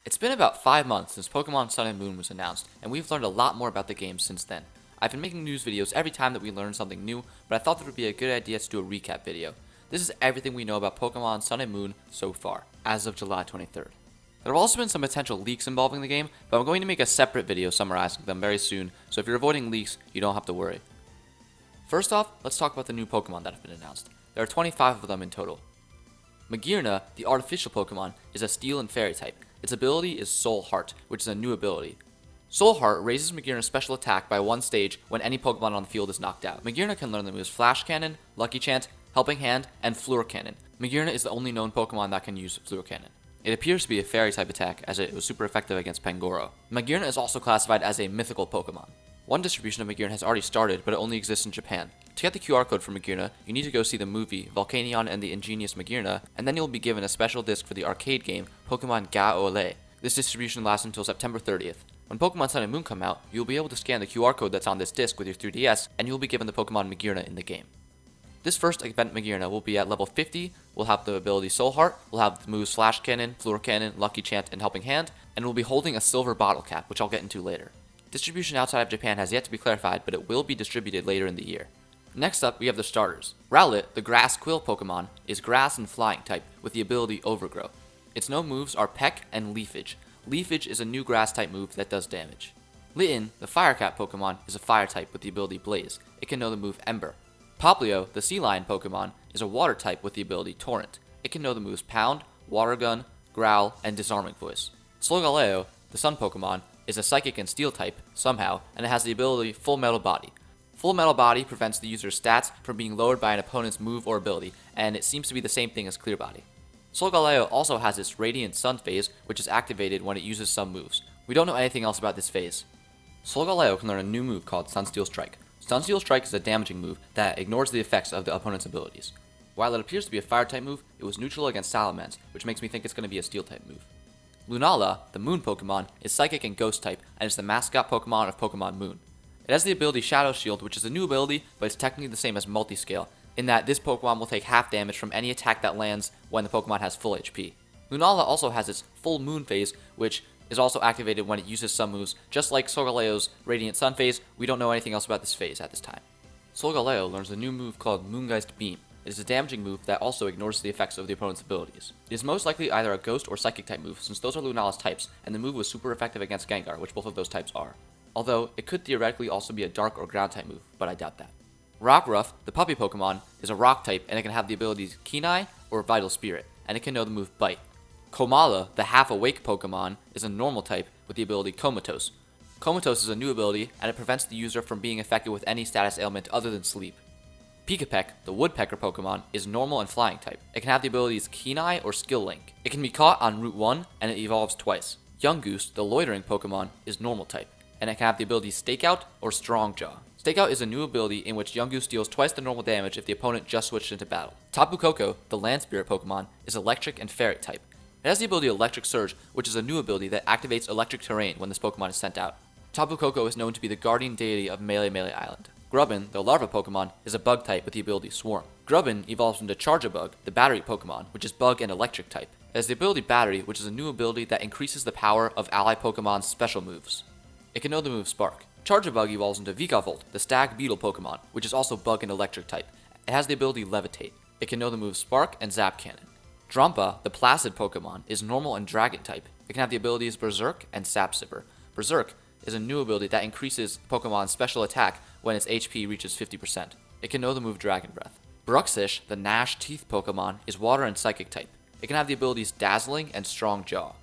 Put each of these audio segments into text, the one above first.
It's been about 5 months since Pokemon Sun and Moon was announced, and we've learned a lot more about the game since then. I've been making news videos every time that we learn something new, but I thought it would be a good idea to do a recap video. This is everything we know about Pokemon Sun and Moon so far, as of July 23rd. There have also been some potential leaks involving the game, but I'm going to make a separate video summarizing them very soon, so if you're avoiding leaks, you don't have to worry. First off, let's talk about the new Pokemon that have been announced. There are 25 of them in total. Magearna, the artificial Pokemon, is a Steel and Fairy type. Its ability is Soul Heart, which is a new ability. Soul Heart raises Magearna's special attack by one stage when any Pokemon on the field is knocked out. Magearna can learn the moves Flash Cannon, Lucky Chant, Helping Hand, and Floor Cannon. Magearna is the only known Pokemon that can use Floor Cannon. It appears to be a Fairy type attack, as it was super effective against Pangoro. Magearna is also classified as a mythical Pokemon. One distribution of Magearna has already started, but it only exists in Japan. To get the QR code for Magearna, you need to go see the movie Volcanion and the Ingenious Magearna, and then you'll be given a special disc for the arcade game Pokemon Ga Ole. This distribution lasts until September 30th. When Pokemon Sun and Moon come out, you'll be able to scan the QR code that's on this disc with your 3DS, and you'll be given the Pokemon Magearna in the game. This first event Magearna will be at level 50, will have the ability Soul Heart, will have the moves Flash Cannon, Floor Cannon, Lucky Chant, and Helping Hand, and will be holding a silver bottle cap, which I'll get into later. Distribution outside of Japan has yet to be clarified, but it will be distributed later in the year. Next up, we have the starters. Rowlet, the Grass Quill Pokemon, is Grass and Flying type, with the ability Overgrow. Its known moves are Peck and Leafage. Leafage is a new Grass type move that does damage. Litten, the Fire Cat Pokemon, is a Fire type with the ability Blaze. It can know the move Ember. Poplio, the Sea Lion Pokemon, is a Water type with the ability Torrent. It can know the moves Pound, Water Gun, Growl, and Disarming Voice. Solgaleo, the Sun Pokemon, is a Psychic and Steel type, somehow, and it has the ability Full Metal Body. Full Metal Body prevents the user's stats from being lowered by an opponent's move or ability, and it seems to be the same thing as Clear Body. Solgaleo also has its Radiant Sun phase, which is activated when it uses some moves. We don't know anything else about this phase. Solgaleo can learn a new move called Sunsteel Strike. Sunsteel Strike is a damaging move that ignores the effects of the opponent's abilities. While it appears to be a Fire type move, it was neutral against Salamence, which makes me think it's going to be a Steel type move. Lunala, the Moon Pokemon, is Psychic and Ghost type, and is the mascot Pokemon of Pokemon Moon. It has the ability Shadow Shield, which is a new ability, but it's technically the same as Multiscale, in that this Pokemon will take half damage from any attack that lands when the Pokemon has full HP. Lunala also has its Full Moon phase, which is also activated when it uses some moves. Just like Solgaleo's Radiant Sun phase, we don't know anything else about this phase at this time. Solgaleo learns a new move called Moongeist Beam. It is a damaging move that also ignores the effects of the opponent's abilities. It is most likely either a Ghost or Psychic type move, since those are Lunala's types, and the move was super effective against Gengar, which both of those types are. Although, it could theoretically also be a Dark or Ground type move, but I doubt that. Rockruff, the puppy Pokemon, is a Rock type, and it can have the abilities Keen-Eye or Vital Spirit, and it can know the move Bite. Komala, the half-awake Pokemon, is a normal type with the ability Comatose. Comatose is a new ability, and it prevents the user from being affected with any status ailment other than sleep. Pikapek, the Woodpecker Pokemon, is normal and flying type. It can have the abilities Keen-Eye or Skill Link. It can be caught on Route 1, and it evolves twice. Yungoos, the Loitering Pokemon, is normal type, and it can have the abilities Stakeout or Strongjaw. Stakeout is a new ability in which Yungoos deals twice the normal damage if the opponent just switched into battle. Tapu Koko, the Land Spirit Pokemon, is Electric and Fairy type. It has the ability Electric Surge, which is a new ability that activates electric terrain when this Pokemon is sent out. Tapu Koko is known to be the guardian deity of Melee Island. Grubbin, the larva Pokemon, is a Bug type with the ability Swarm. Grubbin evolves into Charjabug, the Battery Pokemon, which is Bug and Electric type. It has the ability Battery, which is a new ability that increases the power of ally Pokemon's special moves. It can know the move Spark. Charjabug evolves into Vikavolt, the Stag Beetle Pokemon, which is also Bug and Electric type. It has the ability Levitate. It can know the moves Spark and Zap Cannon. Drampa, the Placid Pokemon, is normal and Dragon type. It can have the abilities Berserk and Sap Sipper. Berserk is a new ability that increases Pokemon's special attack when its HP reaches 50%. It can know the move Dragon Breath. Bruxish, the Gnash Teeth Pokemon, is Water and Psychic type. It can have the abilities Dazzling and Strong Jaw.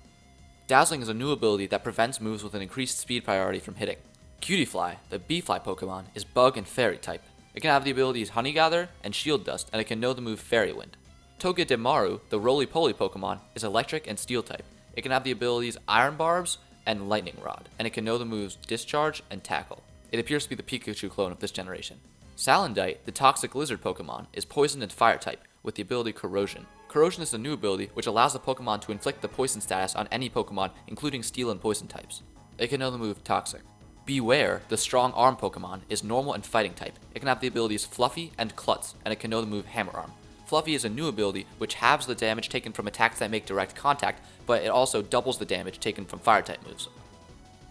Dazzling is a new ability that prevents moves with an increased speed priority from hitting. Cutiefly, the Bee-Fly Pokemon, is Bug and Fairy type. It can have the abilities Honey Gather and Shield Dust, and it can know the move Fairy Wind. Togedemaru, the Roly-Poly Pokemon, is Electric and Steel type. It can have the abilities Iron Barbs and Lightning Rod, and it can know the moves Discharge and Tackle. It appears to be the Pikachu clone of this generation. Salandite, the Toxic Lizard Pokemon, is Poison and Fire type, with the ability Corrosion. Corrosion is a new ability which allows the Pokemon to inflict the poison status on any Pokemon, including Steel and Poison types. It can know the move Toxic. Beware, the Strong Arm Pokemon, is normal and fighting type. It can have the abilities Fluffy and Klutz, and it can know the move Hammer Arm. Fluffy is a new ability which halves the damage taken from attacks that make direct contact, but it also doubles the damage taken from fire-type moves.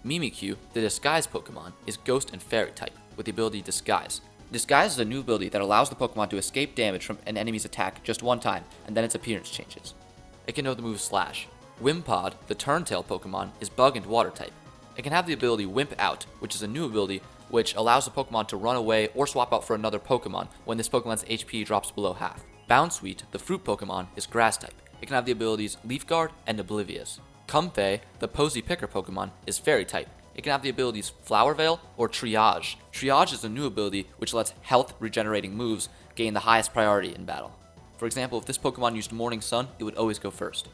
Mimikyu, the Disguise Pokemon, is Ghost and Fairy type, with the ability Disguise. Disguise is a new ability that allows the Pokemon to escape damage from an enemy's attack just one time, and then its appearance changes. It can know the move Slash. Wimpod, the Turntail Pokemon, is Bug and Water type. It can have the ability Wimp Out, which is a new ability which allows the Pokemon to run away or swap out for another Pokemon when this Pokemon's HP drops below half. Bounsweet, the Fruit Pokemon, is Grass type. It can have the abilities Leaf Guard and Oblivious. Comfey, the Posy Picker Pokemon, is Fairy type. It can have the abilities Flower Veil or Triage. Triage is a new ability which lets health regenerating moves gain the highest priority in battle. For example, if this Pokemon used Morning Sun, it would always go first.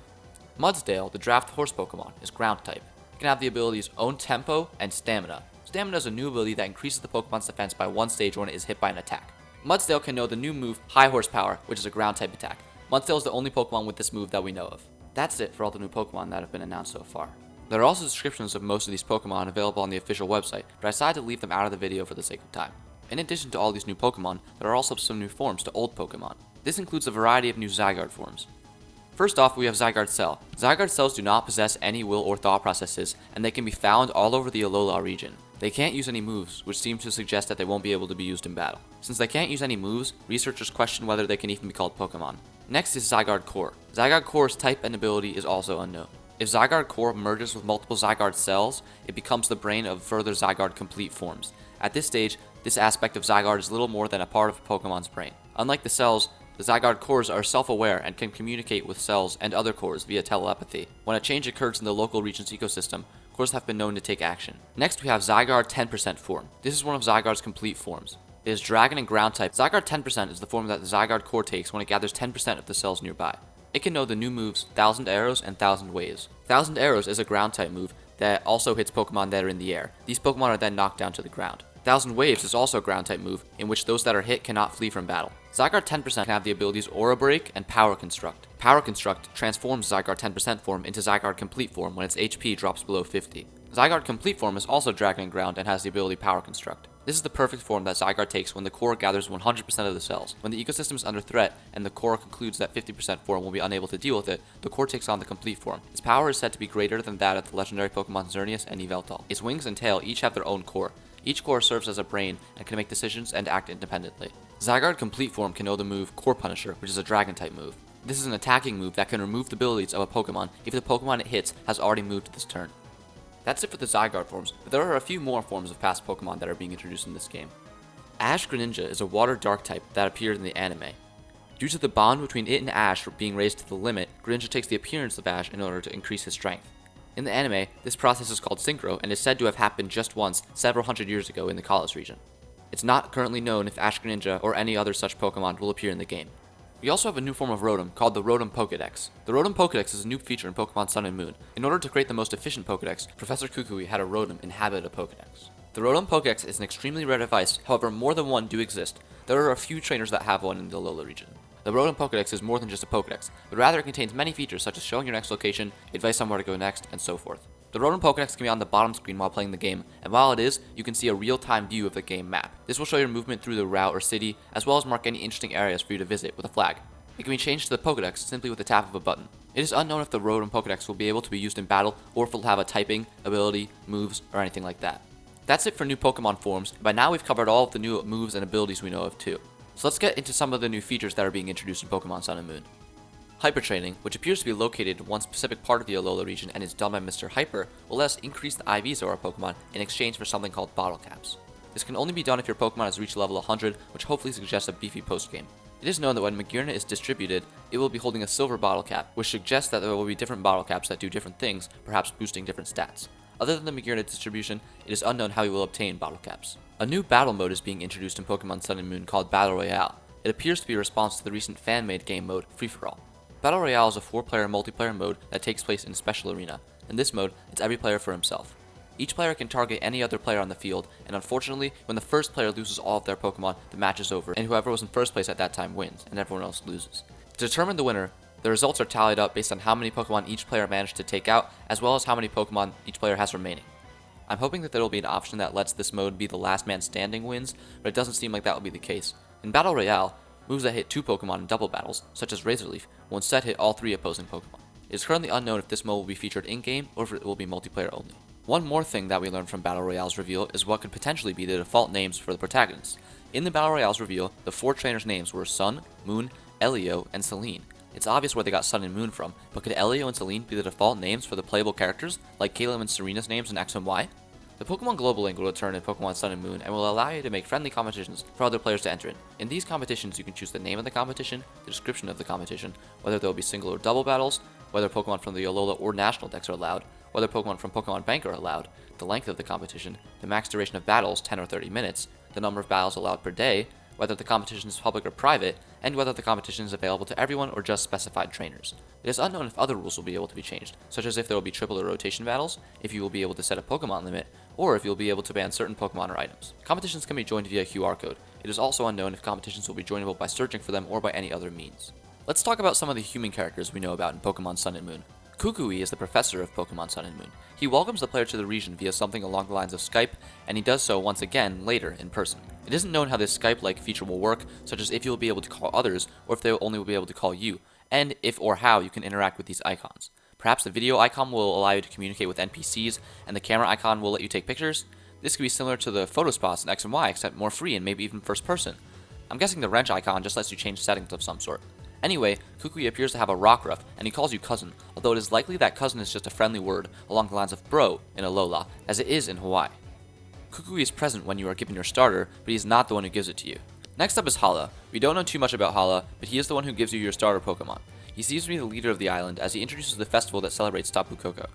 Mudsdale, the Draft Horse Pokemon, is Ground type. It can have the abilities Own Tempo and Stamina. Stamina is a new ability that increases the Pokemon's defense by one stage when it is hit by an attack. Mudsdale can know the new move High Horsepower, which is a ground type attack. Mudsdale is the only Pokemon with this move that we know of. That's it for all the new Pokemon that have been announced so far. There are also descriptions of most of these Pokemon available on the official website, but I decided to leave them out of the video for the sake of time. In addition to all these new Pokemon, there are also some new forms to old Pokemon. This includes a variety of new Zygarde forms. First off, we have Zygarde Cell. Zygarde cells do not possess any will or thought processes, and they can be found all over the Alola region. They can't use any moves, which seems to suggest that they won't be able to be used in battle. Since they can't use any moves, researchers question whether they can even be called Pokemon. Next is Zygarde Core. Zygarde Core's type and ability is also unknown. If Zygarde Core merges with multiple Zygarde cells, it becomes the brain of further Zygarde complete forms. At this stage, this aspect of Zygarde is little more than a part of a Pokemon's brain. Unlike the cells, the Zygarde cores are self-aware and can communicate with cells and other cores via telepathy. When a change occurs in the local region's ecosystem, cores have been known to take action. Next, we have Zygarde 10% form. This is one of Zygarde's complete forms. It is Dragon and Ground type. Zygarde 10% is the form that the Zygarde core takes when it gathers 10% of the cells nearby. It can know the new moves Thousand Arrows and Thousand Waves. Thousand Arrows is a ground type move that also hits Pokemon that are in the air. These Pokemon are then knocked down to the ground. Thousand Waves is also a ground type move in which those that are hit cannot flee from battle. Zygarde 10% can have the abilities Aura Break and Power Construct. Power Construct transforms Zygarde 10% form into Zygarde Complete form when its HP drops below 50. Zygarde Complete form is also Dragon and Ground and has the ability Power Construct. This is the perfect form that Zygarde takes when the core gathers 100% of the cells. When the ecosystem is under threat and the core concludes that 50% form will be unable to deal with it, the core takes on the complete form. Its power is said to be greater than that of the legendary Pokemon Xerneas and Yveltal. Its wings and tail each have their own core. Each core serves as a brain and can make decisions and act independently. Zygarde Complete form can know the move Core Punisher, which is a Dragon type move. This is an attacking move that can remove the abilities of a Pokemon if the Pokemon it hits has already moved this turn. That's it for the Zygarde forms, but there are a few more forms of past Pokemon that are being introduced in this game. Ash Greninja is a Water Dark type that appeared in the anime. Due to the bond between it and Ash being raised to the limit, Greninja takes the appearance of Ash in order to increase his strength. In the anime, this process is called Synchro and is said to have happened just once, several hundred years ago in the Kalos region. It's not currently known if Ash Greninja or any other such Pokemon will appear in the game. We also have a new form of Rotom called the Rotom Pokédex. The Rotom Pokédex is a new feature in Pokemon Sun and Moon. In order to create the most efficient Pokédex, Professor Kukui had a Rotom inhabit a Pokédex. The Rotom Pokédex is an extremely rare device, however more than one do exist. There are a few trainers that have one in the Alola region. The Rotom Pokédex is more than just a Pokédex, but rather it contains many features such as showing your next location, advice on where to go next, and so forth. The Rotom Pokédex can be on the bottom screen while playing the game, and while it is, you can see a real-time view of the game map. This will show your movement through the route or city, as well as mark any interesting areas for you to visit with a flag. It can be changed to the Pokédex simply with the tap of a button. It is unknown if the Rotom Pokédex will be able to be used in battle, or if it will have a typing, ability, moves, or anything like that. That's it for new Pokemon forms, and by now we've covered all of the new moves and abilities we know of too. So let's get into some of the new features that are being introduced in Pokemon Sun and Moon. Hyper Training, which appears to be located in one specific part of the Alola region and is done by Mr. Hyper, will let us increase the IVs of our Pokemon in exchange for something called Bottle Caps. This can only be done if your Pokemon has reached level 100, which hopefully suggests a beefy post-game. It is known that when Magearna is distributed, it will be holding a silver bottle cap, which suggests that there will be different bottle caps that do different things, perhaps boosting different stats. Other than the Magearna distribution, it is unknown how we will obtain bottle caps. A new battle mode is being introduced in Pokemon Sun and Moon called Battle Royale. It appears to be a response to the recent fan-made game mode, Free For All. Battle Royale is a 4-player multiplayer mode that takes place in a special arena. In this mode, it's every player for himself. Each player can target any other player on the field, and unfortunately, when the first player loses all of their Pokemon, the match is over, and whoever was in first place at that time wins, and everyone else loses. To determine the winner, the results are tallied up based on how many Pokemon each player managed to take out, as well as how many Pokemon each player has remaining. I'm hoping that there will be an option that lets this mode be the last man standing wins, but it doesn't seem like that will be the case. In Battle Royale, Moves that hit 2 Pokemon in double battles, such as Razor Leaf, will instead hit all 3 opposing Pokemon. It is currently unknown if this mode will be featured in-game or if it will be multiplayer only. One more thing that we learned from Battle Royale's reveal is what could potentially be the default names for the protagonists. In the Battle Royale's reveal, the 4 trainers' names were Sun, Moon, Elio, and Celine. It's obvious where they got Sun and Moon from, but could Elio and Celine be the default names for the playable characters, like Caleb and Serena's names in X and Y? The Pokemon Global Link will return in Pokemon Sun and Moon and will allow you to make friendly competitions for other players to enter in. In these competitions, you can choose the name of the competition, the description of the competition, whether there will be single or double battles, whether Pokemon from the Alola or National decks are allowed, whether Pokemon from Pokemon Bank are allowed, the length of the competition, the max duration of battles, 10 or 30 minutes, the number of battles allowed per day, whether the competition is public or private, and whether the competition is available to everyone or just specified trainers. It is unknown if other rules will be able to be changed, such as if there will be triple or rotation battles, if you will be able to set a Pokemon limit, or if you will be able to ban certain Pokemon or items. Competitions can be joined via QR code. It is also unknown if competitions will be joinable by searching for them or by any other means. Let's talk about some of the human characters we know about in Pokemon Sun and Moon. Kukui is the professor of Pokemon Sun and Moon. He welcomes the player to the region via something along the lines of Skype, and he does so once again later in person. It isn't known how this Skype-like feature will work, such as if you will be able to call others, or if they only will be able to call you, and if or how you can interact with these icons. Perhaps the video icon will allow you to communicate with NPCs, and the camera icon will let you take pictures. This could be similar to the photo spots in X and Y, except more free and maybe even first person. I'm guessing the wrench icon just lets you change settings of some sort. Anyway, Kukui appears to have a Rockruff, and he calls you cousin, although it is likely that cousin is just a friendly word along the lines of bro in Alola, as it is in Hawaii. Kukui is present when you are given your starter, but he is not the one who gives it to you. Next up is Hala. We don't know too much about Hala, but he is the one who gives you your starter Pokemon. He seems to be the leader of the island as he introduces the festival that celebrates Tapu Koko.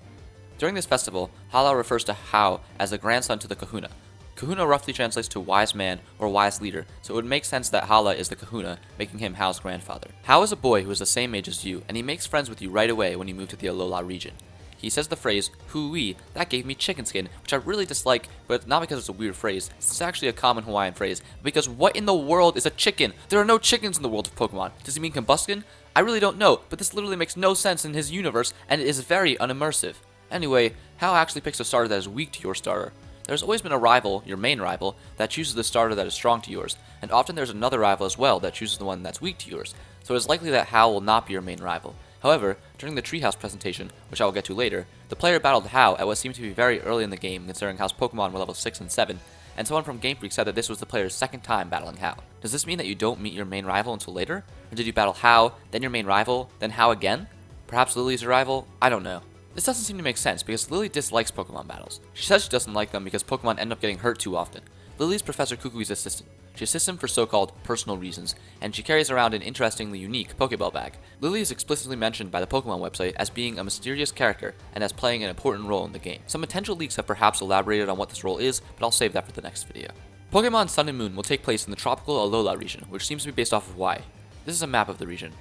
During this festival, Hala refers to Hao as the grandson to the Kahuna. Kahuna roughly translates to wise man or wise leader, so it would make sense that Hala is the Kahuna, making him Hao's grandfather. Hao is a boy who is the same age as you, and he makes friends with you right away when you move to the Alola region. He says the phrase, "Hui, that gave me chicken skin," which I really dislike, but not because it's a weird phrase. It's actually a common Hawaiian phrase, because what in the world is a chicken? There are no chickens in the world of Pokemon. Does he mean combustion? I really don't know, but this literally makes no sense in his universe, and it is very unimmersive. Anyway, Hao actually picks a starter that is weak to your starter. There's always been a rival, your main rival, that chooses the starter that is strong to yours, and often there's another rival as well that chooses the one that's weak to yours, so it is likely that Hao will not be your main rival. However, during the Treehouse presentation, which I will get to later, the player battled Hao at what seemed to be very early in the game considering Hao's Pokemon were level 6 and 7, and someone from Game Freak said that this was the player's second time battling Hao. Does this mean that you don't meet your main rival until later? Or did you battle Hao, then your main rival, then Hao again? Perhaps Lily's your rival? I don't know. This doesn't seem to make sense because Lily dislikes Pokemon battles. She says she doesn't like them because Pokemon end up getting hurt too often. Lily is Professor Kukui's assistant. She assists him for so-called personal reasons, and she carries around an interestingly unique Pokeball bag. Lily is explicitly mentioned by the Pokemon website as being a mysterious character and as playing an important role in the game. Some potential leaks have perhaps elaborated on what this role is, but I'll save that for the next video. Pokemon Sun and Moon will take place in the tropical Alola region, which seems to be based off of Hawaii. This is a map of the region.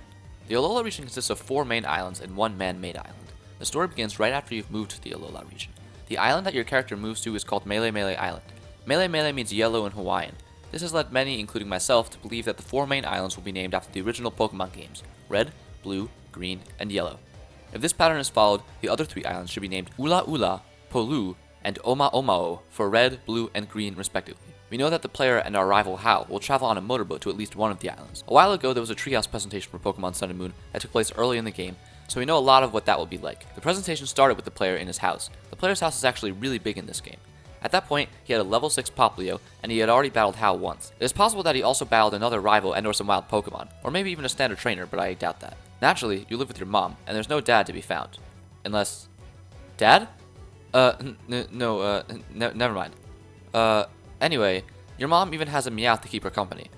The Alola region consists of 4 main islands and 1 man-made island. The story begins right after you've moved to the Alola region. The island that your character moves to is called Mele Mele Island. Mele Mele means yellow in Hawaiian. This has led many, including myself, to believe that the 4 main islands will be named after the original Pokemon games, Red, Blue, Green, and Yellow. If this pattern is followed, the other 3 islands should be named Ula Ula, Polu, and Oma Omao for Red, Blue, and Green respectively. We know that the player and our rival Hao will travel on a motorboat to at least one of the islands. A while ago, there was a Treehouse presentation for Pokemon Sun and Moon that took place early in the game, so we know a lot of what that will be like. The presentation started with the player in his house. The player's house is actually really big in this game. At that point, he had a level 6 Poplio, and he had already battled Hao once. It is possible that he also battled another rival and or some wild Pokemon, or maybe even a standard trainer, but I doubt that. Naturally, you live with your mom, and there's no dad to be found. Unless... Dad? Never mind. Anyway, your mom even has a Meowth to keep her company.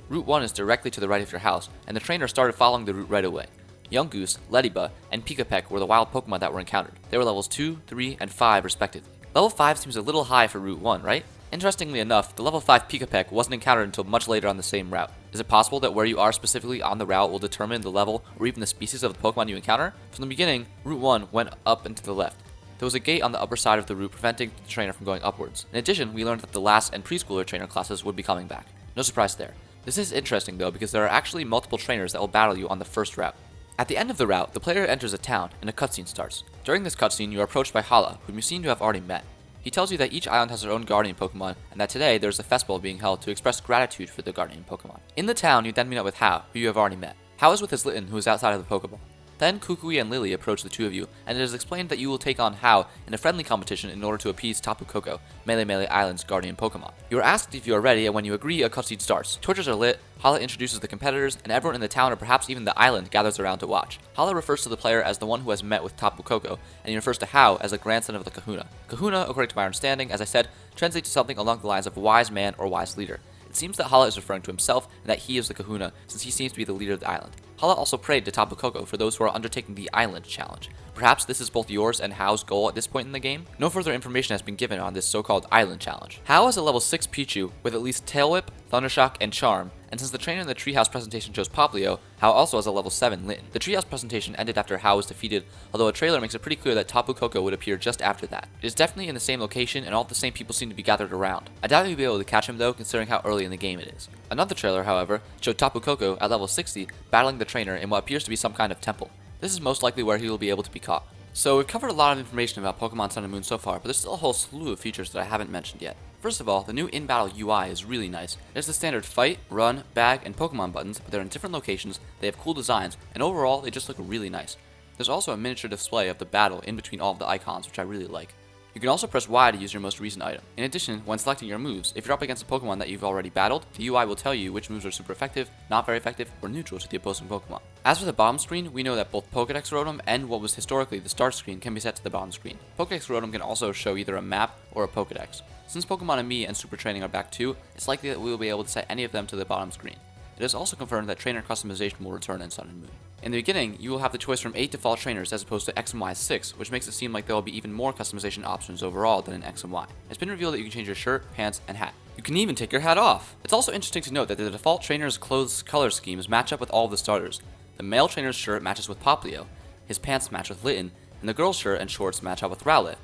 Route 1 is directly to the right of your house, and the trainer started following the route right away. Yungoos, Leddyba, and Pikapek were the wild Pokemon that were encountered. They were levels 2, 3, and 5 respectively. Level 5 seems a little high for Route 1, right? Interestingly enough, the level 5 Pikapek wasn't encountered until much later on the same route. Is it possible that where you are specifically on the route will determine the level or even the species of the Pokemon you encounter? From the beginning, Route 1 went up and to the left. There was a gate on the upper side of the route preventing the trainer from going upwards. In addition, we learned that the last and preschooler trainer classes would be coming back. No surprise there. This is interesting though because there are actually multiple trainers that will battle you on the first route. At the end of the route, the player enters a town and a cutscene starts. During this cutscene, you are approached by Hala, whom you seem to have already met. He tells you that each island has their own guardian Pokemon, and that today there's a festival being held to express gratitude for the guardian Pokemon. In the town, you then meet up with Hao, who you have already met. Hao is with his Litten, who is outside of the Pokeball. Then Kukui and Lily approach the two of you, and it is explained that you will take on Hao in a friendly competition in order to appease Tapu Koko, Melee Island's guardian Pokemon. You are asked if you are ready, and when you agree, a cutscene starts. Torches are lit, Hala introduces the competitors, and everyone in the town or perhaps even the island gathers around to watch. Hala refers to the player as the one who has met with Tapu Koko, and he refers to Hao as the grandson of the Kahuna. Kahuna, according to my understanding, as I said, translates to something along the lines of wise man or wise leader. It seems that Hala is referring to himself and that he is the Kahuna, since he seems to be the leader of the island. Hala also prayed to Tapu Koko for those who are undertaking the Island Challenge. Perhaps this is both yours and Hao's goal at this point in the game? No further information has been given on this so-called Island Challenge. Hao is a level 6 Pichu with at least Tail Whip, Thundershock, and Charm, and since the trainer in the Treehouse presentation chose Poplio, Hao also has a level 7 Litten. The Treehouse presentation ended after Hao was defeated, although a trailer makes it pretty clear that Tapu Koko would appear just after that. It is definitely in the same location, and all the same people seem to be gathered around. I doubt you'll be able to catch him though, considering how early in the game it is. Another trailer, however, showed Tapu Koko at level 60 battling the trainer in what appears to be some kind of temple. This is most likely where he will be able to be caught. So we've covered a lot of information about Pokemon Sun and Moon so far, but there's still a whole slew of features that I haven't mentioned yet. First of all, the new in-battle UI is really nice. There's the standard fight, run, bag, and Pokemon buttons, but they're in different locations, they have cool designs, and overall, they just look really nice. There's also a miniature display of the battle in between all of the icons, which I really like. You can also press Y to use your most recent item. In addition, when selecting your moves, if you're up against a Pokemon that you've already battled, the UI will tell you which moves are super effective, not very effective, or neutral to the opposing Pokemon. As for the bottom screen, we know that both Pokedex Rotom and what was historically the start screen can be set to the bottom screen. Pokedex Rotom can also show either a map or a Pokedex. Since Pokemon and Me and Super Training are back too, it's likely that we will be able to set any of them to the bottom screen. It is also confirmed that trainer customization will return in Sun and Moon. In the beginning, you will have the choice from 8 default trainers as opposed to X and Y 6, which makes it seem like there will be even more customization options overall than in X and Y. It's been revealed that you can change your shirt, pants, and hat. You can even take your hat off! It's also interesting to note that the default trainer's clothes color schemes match up with all of the starters. The male trainer's shirt matches with Poplio, his pants match with Litten, and the girl's shirt and shorts match up with Rowlet.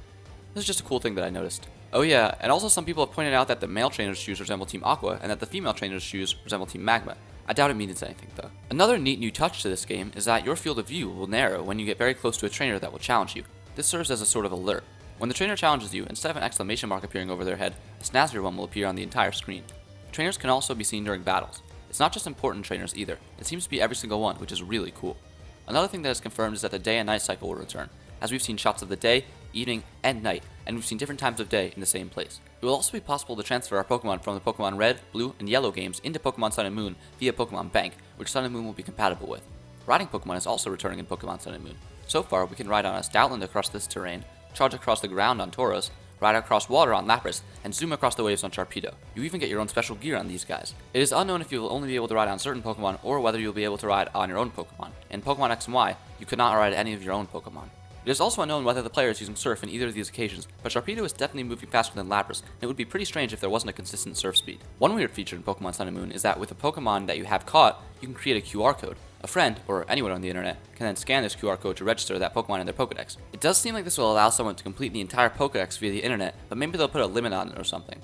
This is just a cool thing that I noticed. Oh yeah, and also some people have pointed out that the male trainer's shoes resemble Team Aqua, and that the female trainer's shoes resemble Team Magma. I doubt it means anything though. Another neat new touch to this game is that your field of view will narrow when you get very close to a trainer that will challenge you. This serves as a sort of alert. When the trainer challenges you, instead of an exclamation mark appearing over their head, a snazzier one will appear on the entire screen. Trainers can also be seen during battles. It's not just important trainers either, it seems to be every single one, which is really cool. Another thing that is confirmed is that the day and night cycle will return, as we've seen shots of the day, evening, and night, and we've seen different times of day in the same place. It will also be possible to transfer our Pokemon from the Pokemon Red, Blue, and Yellow games into Pokemon Sun and Moon via Pokemon Bank, which Sun and Moon will be compatible with. Riding Pokemon is also returning in Pokemon Sun and Moon. So far, we can ride on a Stoutland across this terrain, charge across the ground on Tauros, ride across water on Lapras, and zoom across the waves on Sharpedo. You even get your own special gear on these guys. It is unknown if you will only be able to ride on certain Pokemon or whether you'll be able to ride on your own Pokemon. In Pokemon X and Y, you could not ride any of your own Pokemon. It is also unknown whether the player is using Surf in either of these occasions, but Sharpedo is definitely moving faster than Lapras, and it would be pretty strange if there wasn't a consistent Surf speed. One weird feature in Pokemon Sun and Moon is that with a Pokemon that you have caught, you can create a QR code. A friend, or anyone on the internet, can then scan this QR code to register that Pokemon in their Pokedex. It does seem like this will allow someone to complete the entire Pokedex via the internet, but maybe they'll put a limit on it or something.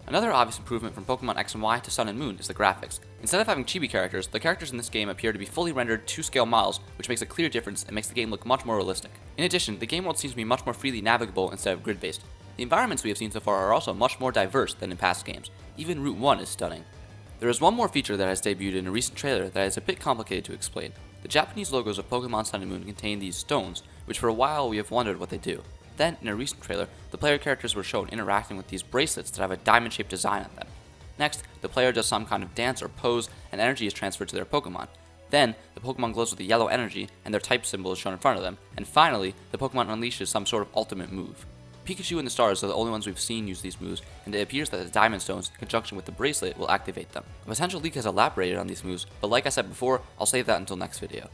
Another obvious improvement from Pokemon X and Y to Sun and Moon is the graphics. Instead of having chibi characters, the characters in this game appear to be fully rendered 2-scale models, which makes a clear difference and makes the game look much more realistic. In addition, the game world seems to be much more freely navigable instead of grid-based. The environments we have seen so far are also much more diverse than in past games. Even Route 1 is stunning. There is one more feature that has debuted in a recent trailer that is a bit complicated to explain. The Japanese logos of Pokemon Sun and Moon contain these stones, which for a while we have wondered what they do. Then, in a recent trailer, the player characters were shown interacting with these bracelets that have a diamond-shaped design on them. Next, the player does some kind of dance or pose, and energy is transferred to their Pokemon. Then, the Pokemon glows with the yellow energy, and their type symbol is shown in front of them. And finally, the Pokemon unleashes some sort of ultimate move. Pikachu and the Stars are the only ones we've seen use these moves, and it appears that the Diamond Stones, in conjunction with the bracelet, will activate them. A potential leak has elaborated on these moves, but like I said before, I'll save that until next video.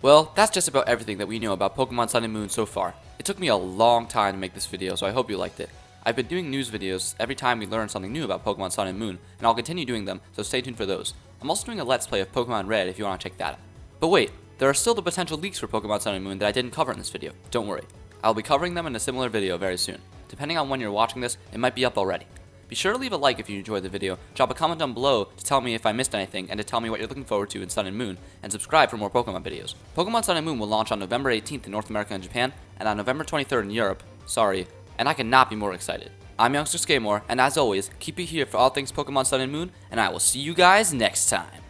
Well, that's just about everything that we know about Pokemon Sun and Moon so far. It took me a long time to make this video, so I hope you liked it. I've been doing news videos every time we learn something new about Pokemon Sun and Moon, and I'll continue doing them, so stay tuned for those. I'm also doing a Let's Play of Pokemon Red if you want to check that out. But wait, there are still the potential leaks for Pokemon Sun and Moon that I didn't cover in this video. Don't worry. I'll be covering them in a similar video very soon. Depending on when you're watching this, it might be up already. Be sure to leave a like if you enjoyed the video, drop a comment down below to tell me if I missed anything and to tell me what you're looking forward to in Sun and Moon, and subscribe for more Pokemon videos. Pokemon Sun and Moon will launch on November 18th in North America and Japan, and on November 23rd in Europe. Sorry, and I cannot be more excited. I'm Youngster Skmore, and as always, keep it here for all things Pokemon Sun and Moon, and I will see you guys next time.